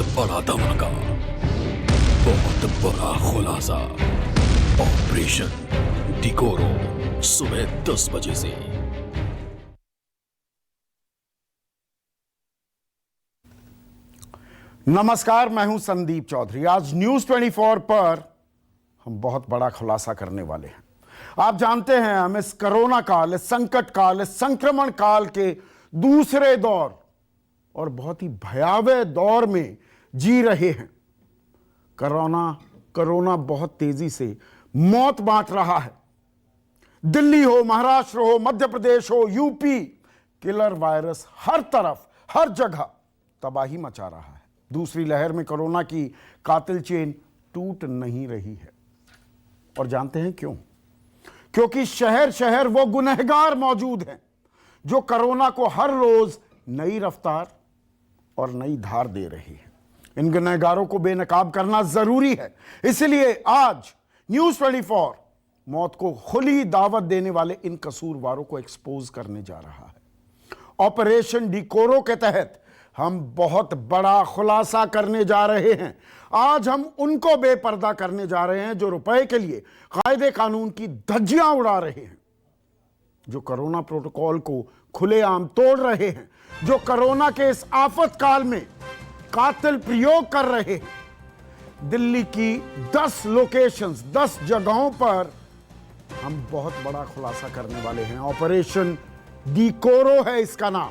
बहुत बड़ा धमाका, बहुत बड़ा खुलासा। ऑपरेशन डिकोरो सुबह 10 बजे से। नमस्कार, मैं हूं संदीप चौधरी। आज न्यूज 24 पर हम बहुत बड़ा खुलासा करने वाले हैं। आप जानते हैं, हम इस कोरोना काल, इस संकट काल, इस संक्रमण काल के दूसरे दौर और बहुत ही भयावह दौर में जी रहे हैं। कोरोना बहुत तेजी से मौत बांट रहा है। दिल्ली हो, महाराष्ट्र हो, मध्य प्रदेश हो, यूपी, किलर वायरस हर तरफ, हर जगह तबाही मचा रहा है। दूसरी लहर में कोरोना की कातिल चेन टूट नहीं रही है। और जानते हैं क्यों? क्योंकि शहर शहर वो गुनहगार मौजूद हैं जो कोरोना को हर रोज नई रफ्तार और नई धार दे रहे हैं। इन गुनहगारों को बेनकाब करना जरूरी है। इसलिए आज न्यूज 24 मौत को खुली दावत देने वाले इन कसूरवारों को एक्सपोज करने जा रहा है। ऑपरेशन डिकोरो के तहत हम बहुत बड़ा खुलासा करने जा रहे हैं। आज हम उनको बेपर्दा करने जा रहे हैं जो रुपए के लिए कायदे कानून की धज्जियां उड़ा रहे हैं, जो कोरोना प्रोटोकॉल को खुलेआम तोड़ रहे हैं, जो कोरोना के इस आफत काल में कातिल प्रयोग कर रहे हैं। दिल्ली की 10 लोकेशंस, 10 जगहों पर हम बहुत बड़ा खुलासा करने वाले हैं। ऑपरेशन डिकोरो है इसका नाम।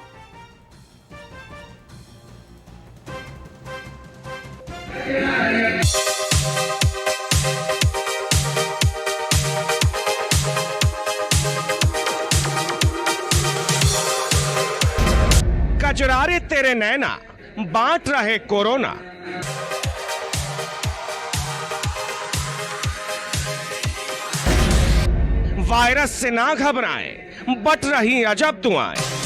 कचरारे तेरे नैना बांट रहे कोरोना। वायरस से ना घबराएं, बट रही अजब दुआएं।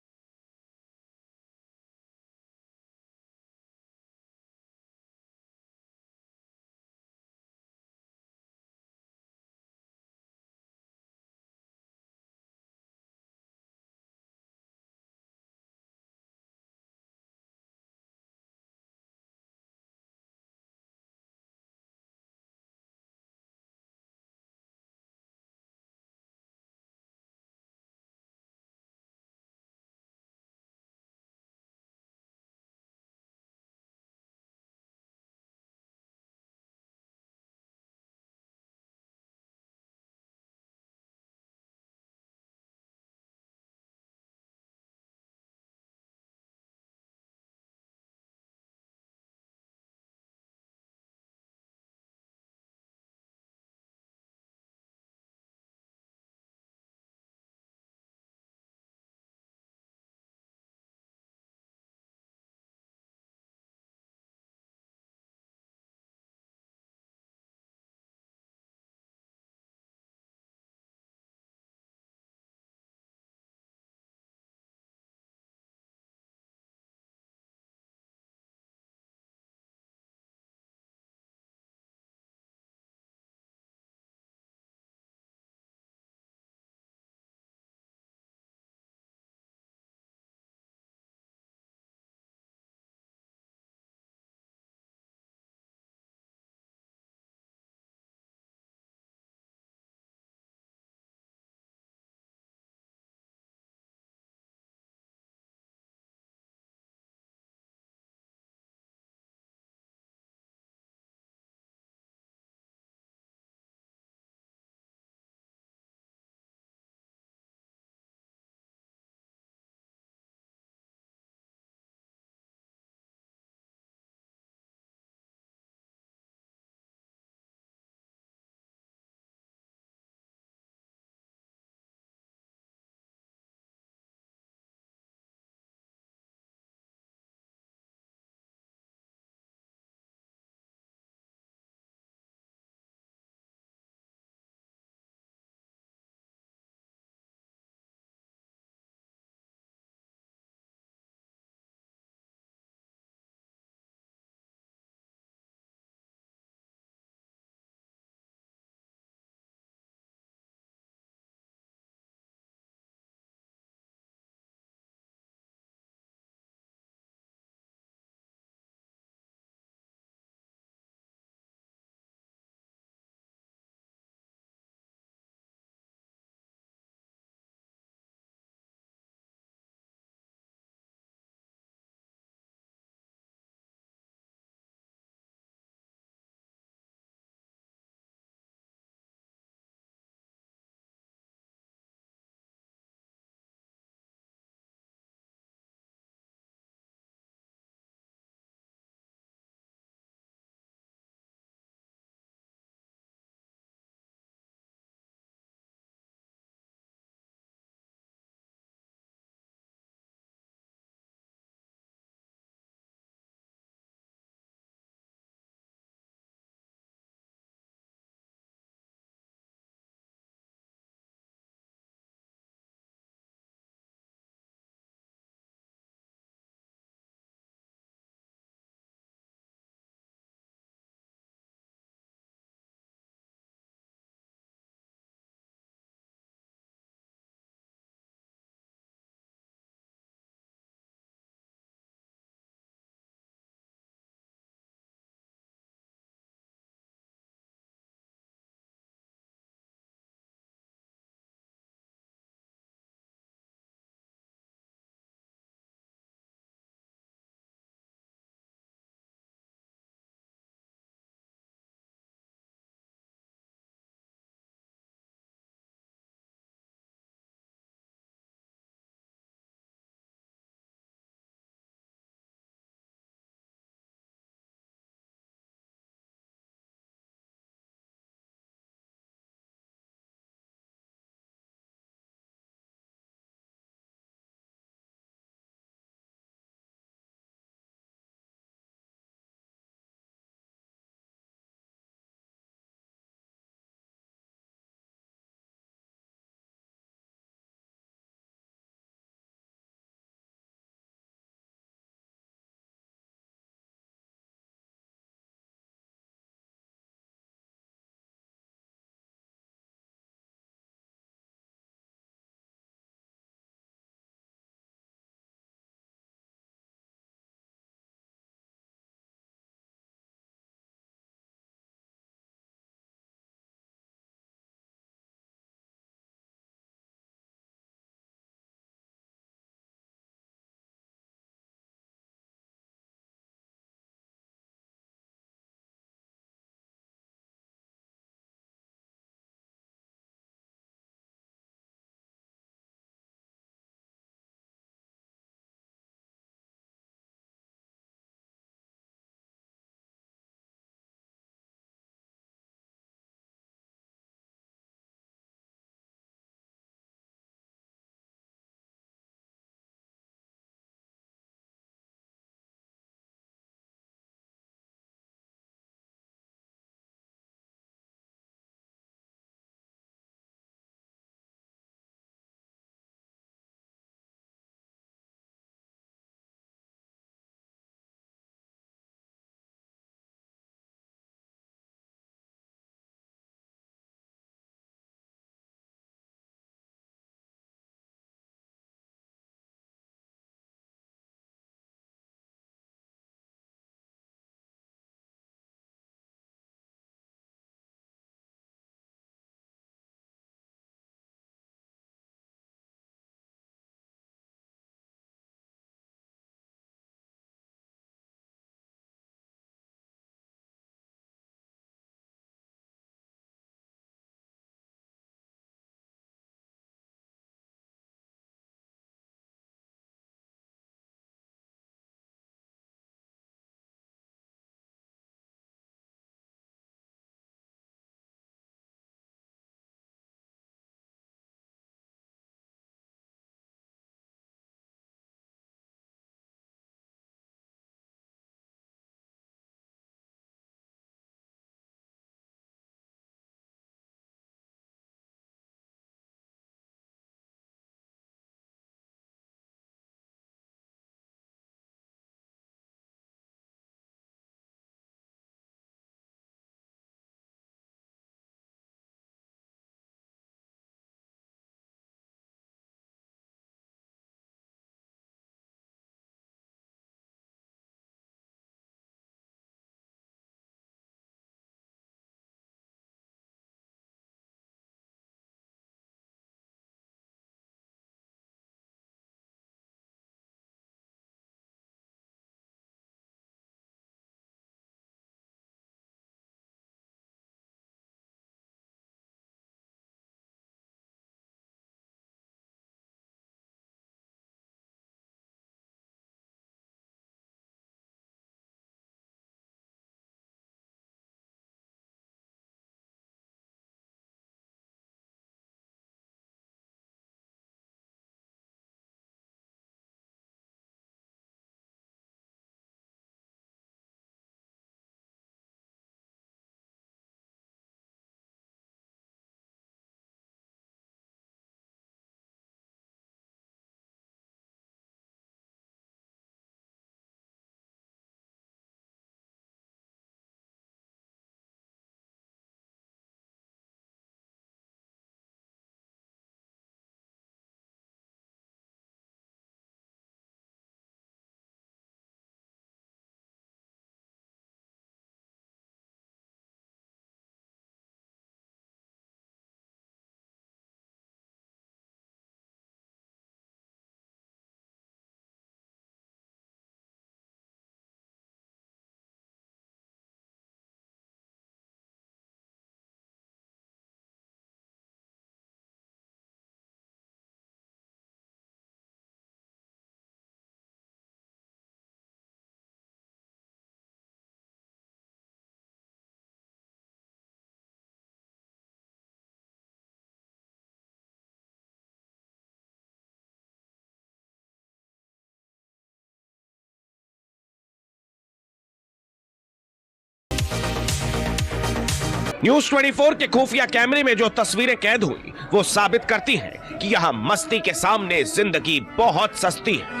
न्यूज 24 के खुफिया कैमरे में जो तस्वीरें कैद हुई वो साबित करती हैं कि यहां मस्ती के सामने जिंदगी बहुत सस्ती है।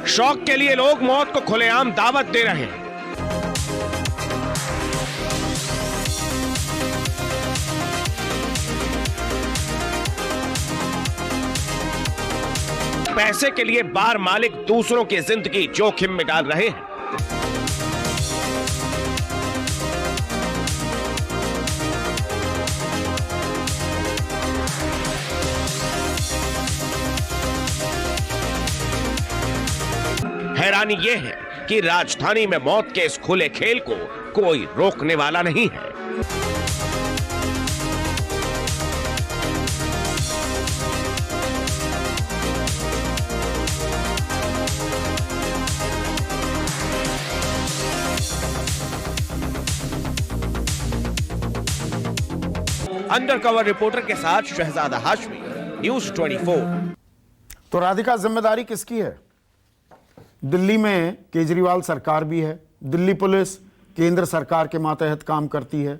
शौक के लिए लोग मौत को खुलेआम दावत दे रहे हैं। पैसे के लिए बार मालिक दूसरों की जिंदगी जोखिम में डाल रहे हैं। हैरानी यह है कि राजधानी में मौत के इस खुले खेल को कोई रोकने वाला नहीं है। अंडर कवर रिपोर्टर के साथ शहजादा हाशमी, न्यूज 24। तो राधिका, जिम्मेदारी किसकी है? दिल्ली में केजरीवाल सरकार भी है, दिल्ली पुलिस केंद्र सरकार के मातहत काम करती है,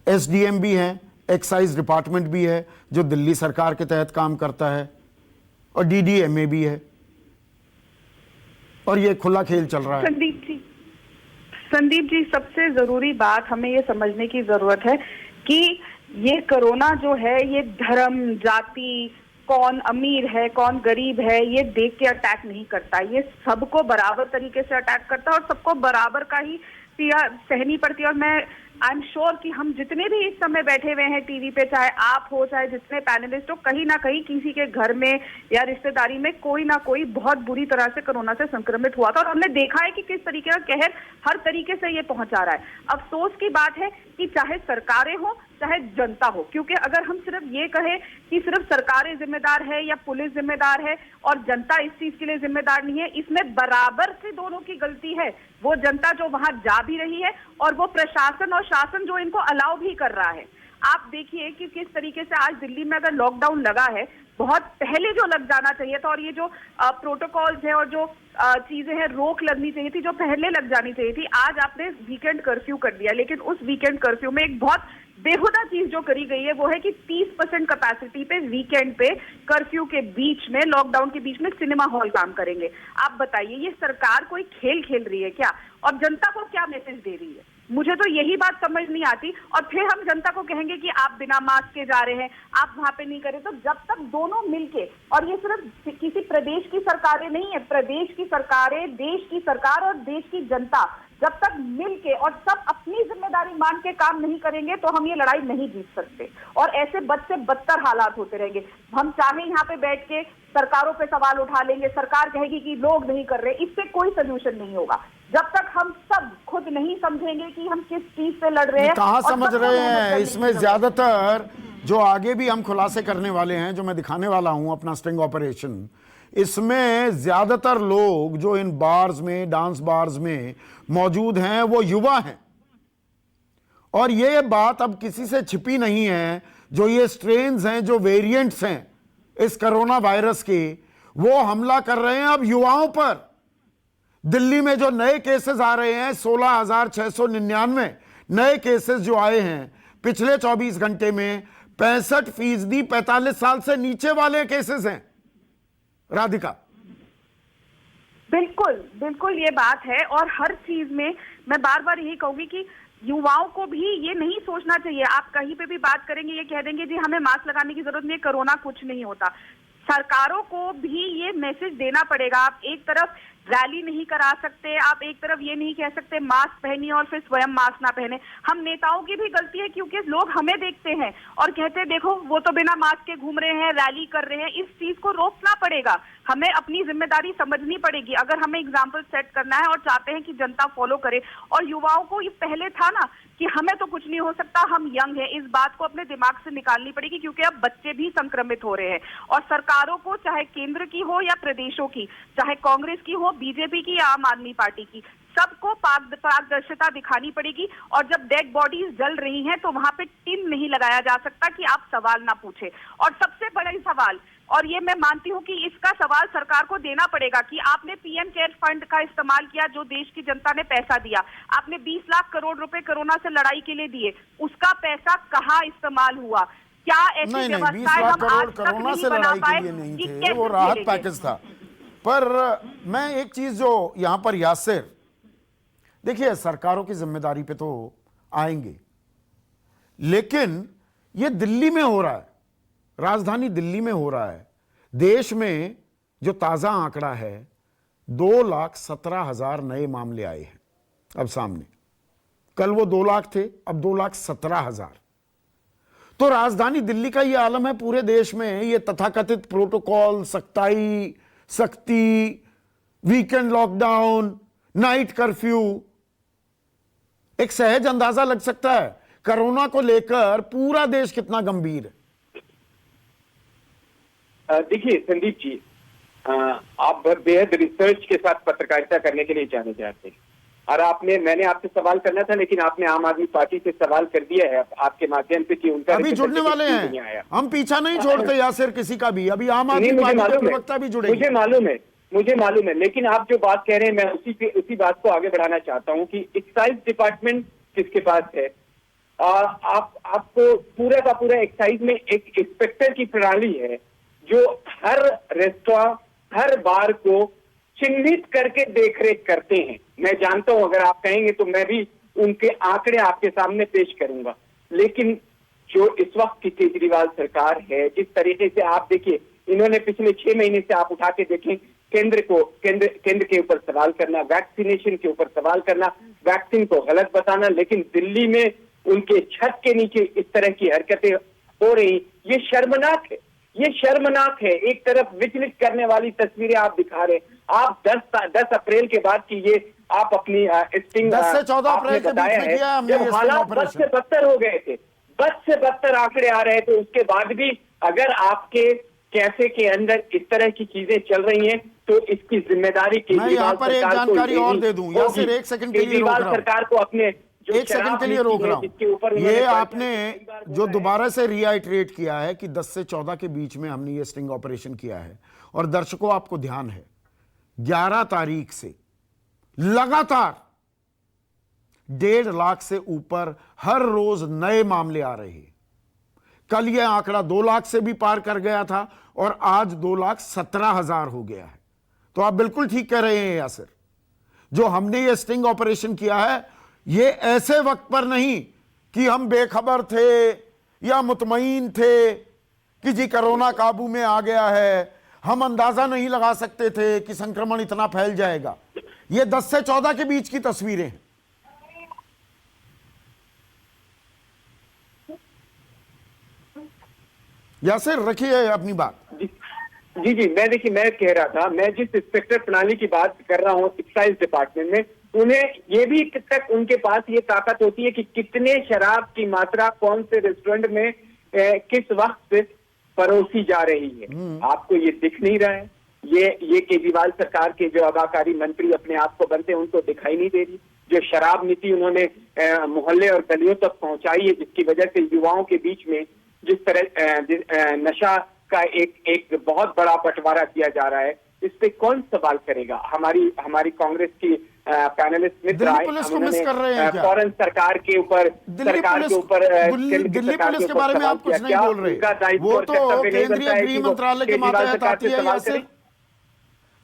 एसडीएम भी है, एक्साइज डिपार्टमेंट भी है जो दिल्ली सरकार के तहत काम करता है, और डीडीएमए भी है, और ये खुला खेल चल रहा है। संदीप जी, सबसे जरूरी बात हमें ये समझने की जरूरत है कि ये कोरोना जो है ये धर्म, जाति, कौन अमीर है कौन गरीब है ये देख के अटैक नहीं करता। ये सबको बराबर तरीके से अटैक करता है और सबको बराबर का ही पीड़ा सहनी पड़ती है। और मैं आई एम श्योर कि हम जितने भी इस समय बैठे हुए हैं टीवी पे, चाहे आप हो चाहे जितने पैनलिस्ट हो, कहीं ना कहीं किसी के घर में या रिश्तेदारी में कोई ना कोई बहुत बुरी तरह से कोरोना से संक्रमित हुआ था। और हमने देखा है कि किस तरीके का कहर हर तरीके से ये पहुंचा रहा है। अफसोस की बात है कि चाहे सरकारें हो चाहे जनता हो, क्योंकि अगर हम सिर्फ ये कहें कि सिर्फ सरकारें जिम्मेदार है या पुलिस जिम्मेदार है और जनता इस चीज के लिए जिम्मेदार नहीं है, इसमें बराबर से दोनों की गलती है। वो जनता जो वहां जा भी रही है और वो प्रशासन और शासन जो इनको अलाउ भी कर रहा है। आप देखिए कि किस तरीके से आज दिल्ली में अगर लॉकडाउन लगा है, बहुत पहले जो लग जाना चाहिए था, और ये जो प्रोटोकॉल्स है और जो चीजें हैं रोक लगनी चाहिए थी जो पहले लग जानी चाहिए थी, आज आपने वीकेंड कर्फ्यू कर दिया। लेकिन उस वीकेंड कर्फ्यू में एक बहुत बेहुदा चीज जो करी गई है वो है कि 30% कैपेसिटी पे वीकेंड पे कर्फ्यू के बीच में, लॉकडाउन के बीच में सिनेमा हॉल काम करेंगे। आप बताइए, ये सरकार कोई खेल खेल रही है क्या? और जनता को क्या मैसेज दे रही है? मुझे तो यही बात समझ नहीं आती। और फिर हम जनता को कहेंगे कि आप बिना मास्क के जा रहे हैं, आप वहां पे नहीं करें। तो जब तक दोनों मिलके, और ये सिर्फ किसी प्रदेश की सरकारें नहीं है, प्रदेश की सरकारें, देश की सरकार और देश की जनता जब तक मिलके और सब अपनी जिम्मेदारी मान के काम नहीं करेंगे तो हम ये लड़ाई नहीं जीत सकते। और ऐसे बद से बदतर हालात होते रहेंगे। हम चाहे यहाँ पे बैठ के सरकारों पे सवाल उठा लेंगे, सरकार कहेगी कि लोग नहीं कर रहे, इससे कोई सोल्यूशन नहीं होगा। जब तक हम सब खुद नहीं समझेंगे कि हम किस चीज से लड़ रहे हैं, कहाँ समझ रहे हैं। इसमें ज्यादातर जो आगे भी हम खुलासे करने वाले हैं, जो मैं दिखाने वाला हूं अपना स्टिंग ऑपरेशन, इसमें ज्यादातर लोग जो इन बार्स में, डांस बार्स में मौजूद हैं वो युवा हैं। और ये बात अब किसी से छिपी नहीं है, जो ये स्ट्रेन्स हैं, जो वेरिएंट्स हैं इस कोरोना वायरस के, वो हमला कर रहे हैं अब युवाओं पर। दिल्ली में जो नए केसेस आ रहे हैं, 16,699 नए केसेस जो आए हैं पिछले 24 घंटे में, 65% 45 साल से नीचे वाले केसेस हैं। राधिका, बिल्कुल बिल्कुल ये बात है। और हर चीज में मैं बार बार यही कहूंगी कि युवाओं को भी ये नहीं सोचना चाहिए। आप कहीं पे भी बात करेंगे ये कह देंगे जी हमें मास्क लगाने की जरूरत नहीं है, कोरोना कुछ नहीं होता। सरकारों को भी ये मैसेज देना पड़ेगा। आप एक तरफ रैली नहीं करा सकते, आप एक तरफ ये नहीं कह सकते मास्क पहनिए और फिर स्वयं मास्क ना पहने। हम नेताओं की भी गलती है क्योंकि लोग हमें देखते हैं और कहते हैं देखो वो तो बिना मास्क के घूम रहे हैं, रैली कर रहे हैं। इस चीज को रोकना पड़ेगा, हमें अपनी जिम्मेदारी समझनी पड़ेगी अगर हमें एग्जाम्पल सेट करना है और चाहते हैं कि जनता फॉलो करे। और युवाओं को ये पहले था ना कि हमें तो कुछ नहीं हो सकता, हम यंग हैं, इस बात को अपने दिमाग से निकालनी पड़ेगी क्योंकि अब बच्चे भी संक्रमित हो रहे हैं। और सरकारों को, चाहे केंद्र की हो या प्रदेशों की, चाहे कांग्रेस की हो, बीजेपी की या आम आदमी पार्टी की, सबको पारदर्शिता दिखानी पड़ेगी। और जब डेड बॉडीज जल रही हैं तो वहां पे टिन नहीं लगाया जा सकता कि आप सवाल ना पूछे। और सबसे बड़ा सवाल और ये मैं मानती हूँ कि इसका सवाल सरकार को देना पड़ेगा कि आपने पीएम केयर फंड का इस्तेमाल किया, जो देश की जनता ने पैसा दिया, आपने 20 लाख करोड़ रुपए कोरोना से लड़ाई के लिए दिए, उसका पैसा कहाँ इस्तेमाल हुआ? क्या ऐसी नहीं 20 व्यवस्थाएं लाख हम करोड़ आज तक कोरोना नहीं से बना लड़ाई पाए के लिए नहीं कि थे, कैसे वो राहत झेलेंगे? पैकेज था। पर मैं एक चीज जो यहां पर यासिर, देखिए सरकारों की जिम्मेदारी पे तो आएंगे, लेकिन ये दिल्ली में हो रहा है, राजधानी दिल्ली में हो रहा है। देश में जो ताजा आंकड़ा है 2,17,000 नए मामले आए हैं अब सामने। कल वो 2 लाख थे, अब 2,17,000। तो राजधानी दिल्ली का ये आलम है पूरे देश में। ये तथाकथित प्रोटोकॉल, सख्ती, वीकेंड लॉकडाउन, नाइट कर्फ्यू, एक सहज अंदाजा लग सकता है कोरोना को लेकर पूरा देश कितना गंभीर है। देखिए संदीप जी, आप बेहद रिसर्च के साथ पत्रकारिता करने के लिए जाने जाते हैं, और मैंने आपसे सवाल करना था, लेकिन आपने आम आदमी पार्टी से सवाल कर दिया है आपके माध्यम से कि उनका अभी जुड़ने वाले हैं, हम पीछा नहीं छोड़ते यासिर किसी का भी। अभी आम आदमी पार्टी के प्रवक्ता भी जुड़ेंगे। मुझे मालूम है, लेकिन आप जो बात कह रहे हैं मैं उसी बात को आगे बढ़ाना चाहता हूं कि एक्साइज डिपार्टमेंट किसके पास है? आपको पूरा का पूरा एक्साइज में एक इंस्पेक्टर की प्रणाली है जो हर रेस्टोरेंट, हर बार को चिन्हित करके देखरेख करते हैं। मैं जानता हूं, अगर आप कहेंगे तो मैं भी उनके आंकड़े आपके सामने पेश करूंगा। लेकिन जो इस वक्त की केजरीवाल सरकार है, जिस तरीके से आप देखिए, इन्होंने पिछले 6 महीने से आप उठा के देखें, केंद्र के ऊपर सवाल करना, वैक्सीनेशन के ऊपर सवाल करना, वैक्सीन को गलत बताना, लेकिन दिल्ली में उनके छत के नीचे इस तरह की हरकतें हो रही, ये शर्मनाक है। ये शर्मनाक है। एक तरफ विचलित करने वाली तस्वीरें आप दिखा रहे। आप 10 अप्रैल के बाद की ये आप अपनी स्टिंग 10 से 14 अप्रैल के बीच में किया हमने, जब हालात बद से बदतर हो गए थे, बद से बदतर आंकड़े आ रहे थे, उसके बाद भी अगर आपके कैफे के अंदर इस तरह की चीजें चल रही हैं तो इसकी जिम्मेदारी केजरीवाल पर एक जानकारी और दे दूं, या सिर्फ एक सेकंड के लिए रोक रहा हूं, सरकार को अपने एक सेकंड के लिए रोक रहा हूं। ये आपने जो दोबारा से रिआइटरेट किया है कि 10 से 14 के बीच में हमने ये स्टिंग ऑपरेशन किया है, और दर्शकों आपको ध्यान है 11 तारीख से लगातार 1.5 लाख से ऊपर हर रोज नए मामले आ रहे हैं। कल यह आंकड़ा 2 लाख से भी पार कर गया था और आज 2,17,000 हो गया है। तो आप बिल्कुल ठीक कह रहे हैं यासिर, जो हमने ये स्टिंग ऑपरेशन किया है ये ऐसे वक्त पर नहीं कि हम बेखबर थे या मुतमईन थे कि जी कोरोना काबू में आ गया है, हम अंदाजा नहीं लगा सकते थे कि संक्रमण इतना फैल जाएगा। ये 10 से 14 के बीच की तस्वीरें हैं। यासिर रखिए अपनी बात। जी, मैं कह रहा था, मैं जिस इंस्पेक्टर प्रणाली की बात कर रहा हूँ एक्साइज डिपार्टमेंट में, उन्हें ये भी तक उनके पास ये ताकत होती है कि कितने शराब की मात्रा कौन से रेस्टोरेंट में किस वक्त से परोसी जा रही है। आपको ये दिख नहीं रहा है। ये केजरीवाल सरकार के जो आबाकारी मंत्री अपने आप को बनते हैं उनको दिखाई नहीं दे रही। जो शराब नीति उन्होंने मोहल्ले और गलियों तक पहुंचाई है, जिसकी वजह से युवाओं के बीच में जिस तरह नशा का एक बहुत बड़ा बंटवारा किया जा रहा है, इस पे कौन सवाल करेगा? हमारी कांग्रेस की पैनलिस्ट मित्र फौरन सरकार के ऊपर दिल्ली पुलिस के बारे में आप कुछ नहीं बोल रहे। वो तो केंद्रीय गृह मंत्रालय के मातहत आती है। यासिर,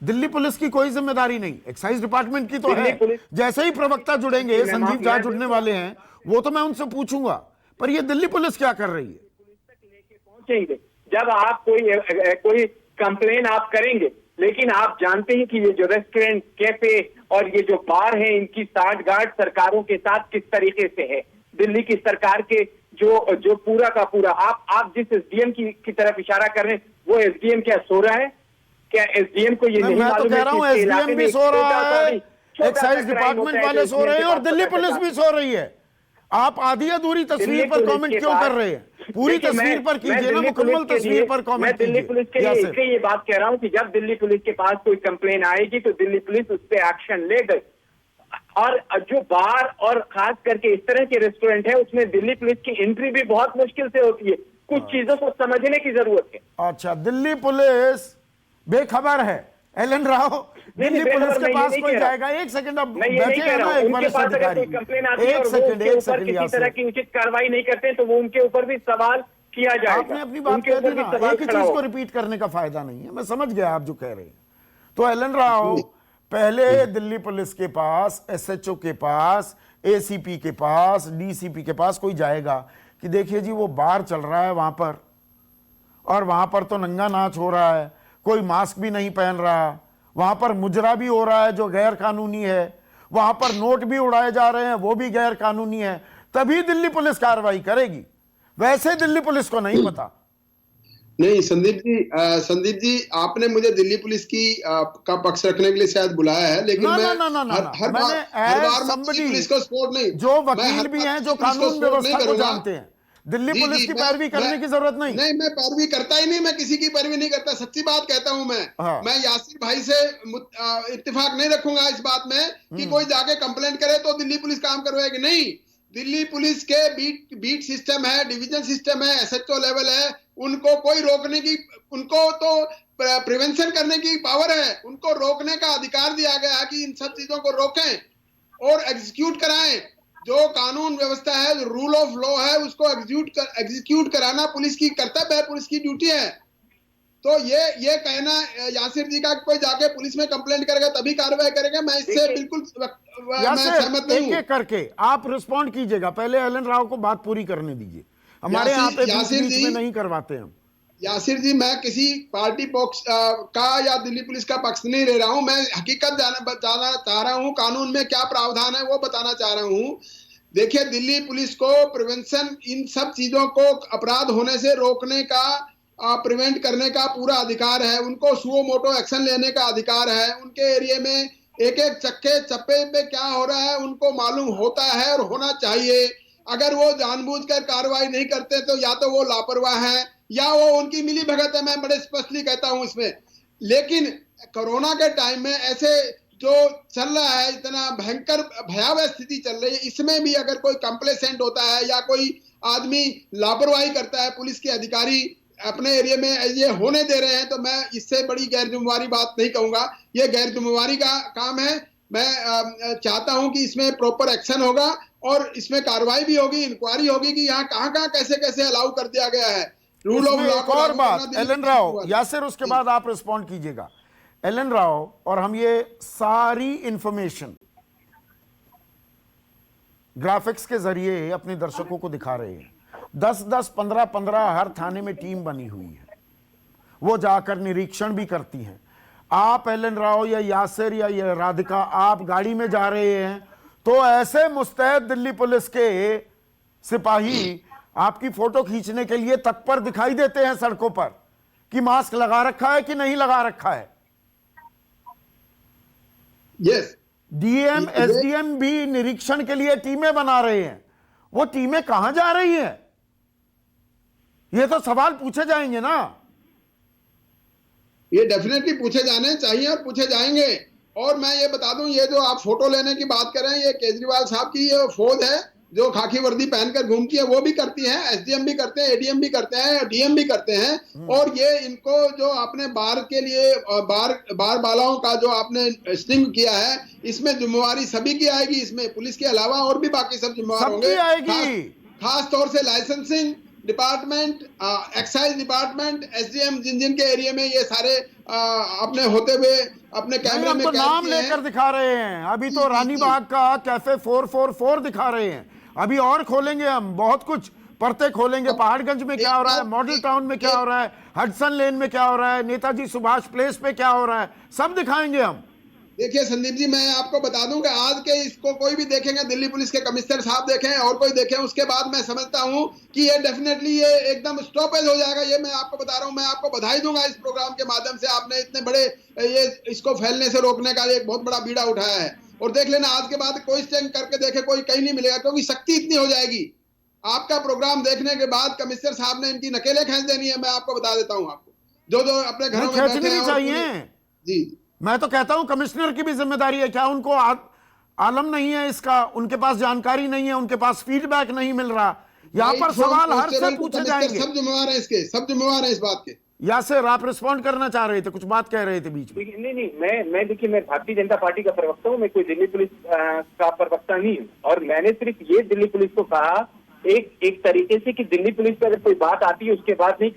दिल्ली पुलिस की कोई जिम्मेदारी नहीं, एक्साइज डिपार्टमेंट की तो है। जैसे ही प्रवक्ता जुड़ेंगे, संजीव झा जुड़ने वाले हैं, वो तो मैं उनसे पूछूंगा, पर ये दिल्ली पुलिस क्या कर रही है? पहुंचेंगे जब आप कोई कंप्लेन आप करेंगे, लेकिन आप जानते हैं कि ये जो रेस्टोरेंट, कैफे और ये जो बार है, इनकी साठगांठ सरकारों के साथ किस तरीके से है। दिल्ली की सरकार के जो पूरा का पूरा आप जिस एसडीएम की तरफ इशारा कर रहे हैं, वो एसडीएम क्या सो रहा है? क्या एसडीएम को ये नहीं मालूम है कि एसडीएम भी सो रहा है, एक्साइज डिपार्टमेंट वाले सो रहे हैं और दिल्ली पुलिस भी सो रही है। आप आधी अधूरी तस्वीर पर कमेंट क्यों कर रहे हैं? पूरी तस्वीर पर कीजिए ना, मुकम्मल तस्वीर पर कमेंट। मैं दिल्ली पुलिस के लिए इसलिए ये बात कह रहा हूं कि जब दिल्ली पुलिस के पास कोई कंप्लेन आएगी तो दिल्ली पुलिस उस पर एक्शन लेगी। और जो बार और खास करके इस तरह के रेस्टोरेंट है, उसमें दिल्ली पुलिस की एंट्री भी बहुत मुश्किल से होती है। कुछ चीजों को समझने की जरूरत है। अच्छा, दिल्ली पुलिस बेखबर है एलन राव? दिल्ली पुलिस के पास कोई जाएगा? एक सेकंड, अब बैठे हैं ना एक वरिष्ठ अधिकारी, एक सेकंड किसी तरह की उचित कार्रवाई नहीं करते तो वो उनके ऊपर भी सवाल किया जाएगा। आपने अपनी बात कह दी ना, एक ही चीज को रिपीट करने का फायदा नहीं है, मैं समझ गया आप जो कह रहे हैं। तो एलन राव, पहले दिल्ली पुलिस के पास, एसएचओ के पास, एसीपी के पास, डीसीपी के पास कोई जाएगा कि देखिए जी वो बार चल रहा है वहां पर, और वहां पर तो नंगा नाच हो रहा है, कोई मास्क भी नहीं पहन रहा, वहां पर मुजरा भी हो रहा है जो गैर कानूनी है, वहां पर नोट भी उड़ाए जा रहे हैं वो भी गैर कानूनी है, तभी दिल्ली पुलिस कार्रवाई करेगी। वैसे दिल्ली पुलिस को नहीं पता। नहीं संदीप जी आपने मुझे दिल्ली पुलिस की का पक्ष रखने के लिए शायद बुलाया है, लेकिन हर बार पुलिस को सपोर्ट नहीं, जो वकील भी हैं जो कानून व्यवस्था को जानते हैं, दिल्ली पुलिस की पैरवी करने की जरूरत नहीं। नहीं, मैं पैरवी करता ही नहीं, मैं किसी की पैरवी नहीं करता, सच्ची बात कहता हूं मैं यासिर भाई से इत्तेफाक नहीं रखूंगा इस बात में कि कोई जाके कंप्लेंट करे तो दिल्ली पुलिस काम करवाएगी। नहीं, दिल्ली पुलिस के बीट सिस्टम है, डिवीजन सिस्टम है, एसएचओ लेवल है, उनको कोई रोकने की, उनको तो प्रिवेंशन करने की पावर है, उनको रोकने का अधिकार दिया गया है कि इन सब चीजों को रोकें और एग्जीक्यूट कराएं। जो कानून व्यवस्था है, जो रूल ऑफ लॉ है, उसको एग्जीक्यूट कराना पुलिस की कर्तव्य है, पुलिस की ड्यूटी है। तो ये कहना यासिर जी का कोई जाके पुलिस में कंप्लेंट करेगा तभी कार्रवाई करेगा, मैं इससे बिल्कुल मैं सहमत नहीं हूं। एक-एक करके आप रिस्पॉन्ड कीजिएगा, पहले एलन राव को बात पूरी करने दीजिए, हमारे यहाँ पे बीच में नहीं करवाते हम। यासिर जी, मैं किसी पार्टी पक्ष का या दिल्ली पुलिस का पक्ष नहीं ले रहा हूं, मैं हकीकत बताना चाह रहा हूं, कानून में क्या प्रावधान है वो बताना चाह रहा हूं। देखिए, दिल्ली पुलिस को प्रिवेंशन, इन सब चीजों को अपराध होने से रोकने का, प्रिवेंट करने का पूरा अधिकार है, उनको सुओ मोटो एक्शन लेने का अधिकार है, उनके एरिया में एक एक चप्पे पे क्या हो रहा है उनको मालूम होता है और होना चाहिए। अगर वो जानबूझकर कार्रवाई नहीं करते तो या तो वो लापरवाह है या वो उनकी मिली भगत है, मैं बड़े स्पष्टली कहता हूं इसमें। लेकिन कोरोना के टाइम में ऐसे जो चल रहा है, इतना भयंकर भयावह स्थिति चल रही है, इसमें भी अगर कोई कंप्लेसेंट होता है या कोई आदमी लापरवाही करता है, पुलिस के अधिकारी अपने एरिया में ये होने दे रहे हैं, तो मैं इससे बड़ी गैर जिम्मेवारी बात नहीं कहूंगा, ये गैर जिम्मेवारी का काम है। मैं चाहता हूं कि इसमें प्रॉपर एक्शन होगा और इसमें कार्रवाई भी होगी, इंक्वायरी होगी कि यहाँ कहां कैसे कैसे अलाउ कर दिया गया है। Rule of law. एक और बात एलन राव, यासिर उसके बाद आप रिस्पॉन्ड कीजिएगा। एलन राव, और हम ये सारी इंफॉर्मेशन ग्राफिक्स के जरिए अपने दर्शकों को दिखा रहे हैं। 10-10, 15-15 हर थाने में टीम बनी हुई है, वो जाकर निरीक्षण भी करती हैं। आप एलन राव या यासिर या ये राधिका, आप गाड़ी में जा रहे हैं तो ऐसे मुस्तैद दिल्ली पुलिस के सिपाही आपकी फोटो खींचने के लिए तत्पर दिखाई देते हैं सड़कों पर कि मास्क लगा रखा है कि नहीं लगा रखा है। यस, डीएम एसडीएम भी निरीक्षण के लिए टीमें बना रहे हैं। वो टीमें कहां जा रही हैं, ये तो सवाल पूछे जाएंगे ना। ये डेफिनेटली पूछे जाने चाहिए और पूछे जाएंगे। और मैं ये बता दूं, ये जो आप फोटो लेने की बात कर रहे हैं, ये केजरीवाल साहब की ये फौज है जो खाकी वर्दी पहनकर घूमती है, वो भी करती है, एसडीएम भी करते हैं, एडीएम भी करते हैं, डीएम भी करते हैं। और ये इनको जो आपने बार के लिए बार बालाओं का जो आपने स्टिंग किया है, इसमें जिम्मेवारी सभी की आएगी, इसमें पुलिस के अलावा और भी बाकी सब जिम्मेवार होंगे। खास तौर से licensing department, excise department, SDM जिन के एरिया में ये सारे अपने होते हुए अपने कैमरे में तो नाम लेकर दिखा रहे हैं। अभी तो रानी बाग का कैफे 444 दिखा रहे हैं, अभी और खोलेंगे हम, बहुत कुछ परते खोलेंगे। पहाड़गंज में क्या हो रहा है, मॉडल टाउन में क्या हो रहा है, हडसन लेन में क्या हो रहा है, नेताजी सुभाष प्लेस पे क्या हो रहा है, सब दिखाएंगे हम। देखिए संदीप जी, मैं आपको बता दूं कि आज के इसको कोई भी देखेंगे, दिल्ली पुलिस के कमिश्नर साहब देखें और कोई देखें, उसके बाद मैं समझता हूं कि ये डेफिनेटली ये एकदम स्टॉपेज हो जाएगा। ये मैं आपको बता रहा हूं, मैं आपको बधाई दूंगा इस प्रोग्राम के माध्यम से। आपने इतने बड़े ये इसको फैलने से रोकने का एक बहुत बड़ा बीड़ा उठाया है। और देख लेना, आज के बाद कोई स्टैंड करके देखे, कोई कहीं नहीं मिलेगा, क्योंकि शक्ति इतनी हो जाएगी। आपका प्रोग्राम देखने के बाद कमिश्नर साहब ने इनकी नकेलें खींच देनी है, मैं आपको बता देता हूं। आपको जो अपने घरों में बैठे हैं चाहिए जी, मैं तो कहता हूं कमिश्नर की भी जिम्मेदारी है। क्या उनको आलम नहीं है इसका, उनके पास जानकारी नहीं है, उनके पास फीडबैक नहीं मिल रहा, यहाँ पर Right from सवाल हर posture से to पूछे connector, जाएंगे। सब जिम्मेवार हैं इसके, सब जिम्मेवार हैं इस बात के। यासिर, आप रिस्पॉन्ड करना चाह रहे थे, कुछ बात कह रहे थे बीच में। नहीं नहीं, मैं देखिए, मैं भारतीय जनता पार्टी का प्रवक्ता हूँ, मैं कोई दिल्ली पुलिस का प्रवक्ता नहीं हूँ। और मैंने सिर्फ ये दिल्ली पुलिस को कहा एक तरीके से कि दिल्ली पुलिस पर अगर कोई बात आती है उसके बाद नहीं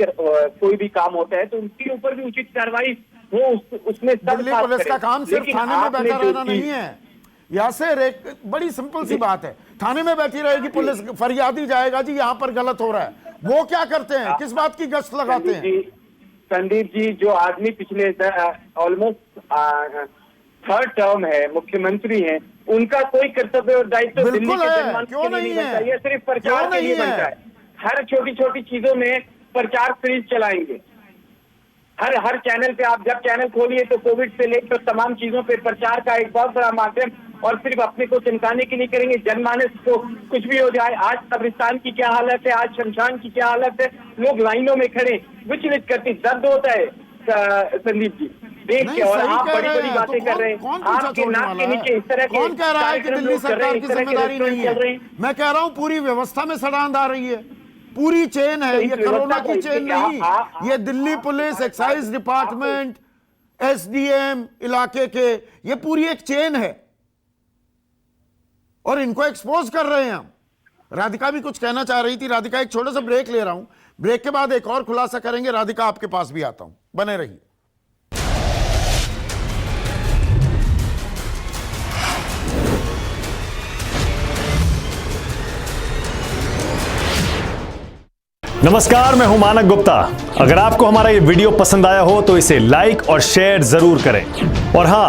कोई भी काम होता है तो उनके ऊपर भी उचित कार्रवाई हो, उसमें सब दिल्ली साथ पुलिस करें। का काम सिर्फ लेकिन थाने में आपने बैठा जो रहना चीज- नहीं है यासिर, एक बड़ी सिंपल सी बात है। थाने में बैठी रहेगी पुलिस, फरियादी जाएगा जी यहाँ पर गलत हो रहा है, वो क्या करते हैं, किस बात की गश्त लगाते हैं? संदीप जी, जो आदमी पिछले ऑलमोस्ट थर्ड टर्म है, मुख्यमंत्री हैं, उनका कोई कर्तव्य और दायित्व दिल्ली बिल्कुल के है, जनमानस क्यों के लिए नहीं नहीं बनता, है? ये सिर्फ प्रचार क्यों के लिए नहीं है? बनता है। हर छोटी छोटी चीजों में प्रचार सीरीज चलाएंगे, हर चैनल पे आप जब चैनल खोलिए तो कोविड से लेकर तमाम चीजों पे प्रचार का एक बहुत बड़ा माध्यम, और सिर्फ अपने को चमकाने के लिए करेंगे। जनमानस को कुछ भी हो जाए, आज कब्रिस्तान की क्या हालत है, आज शमशान की क्या हालत है, लोग लाइनों में खड़े विचलित करते, दर्द होता है संदीप जी देख नहीं, के। और सही आप कह बड़ी रहे बड़ी हैं, बातें तो कर रहे हैं, कौन पीछा आपके छोड़ने नाक वाला के नीचे इस तरह है? के कौन कह रहा है कि कार्यक्रम दिल्ली लोग कर रहे सरकार हैं, की इस तरह के जिम्मेदारी नहीं रेस्टोरेंट चल रहे है? हैं। मैं कह रहा हूं पूरी व्यवस्था में सड़ांध आ रही है, पूरी चेन है, ये कोरोना की चेन नहीं, ये Delhi police, excise department, SDM इलाके के, ये पूरी एक चेन है और इनको एक्सपोज कर रहे हैं हम। राधिका भी कुछ कहना चाह रही थी। राधिका, एक छोटा सा ब्रेक ले रहा हूं, ब्रेक के बाद एक और खुलासा करेंगे। राधिका, आपके पास भी आता हूं, बने रहिए। नमस्कार, मैं हूं मानक गुप्ता। अगर आपको हमारा ये वीडियो पसंद आया हो तो इसे लाइक और शेयर जरूर करें, और हां,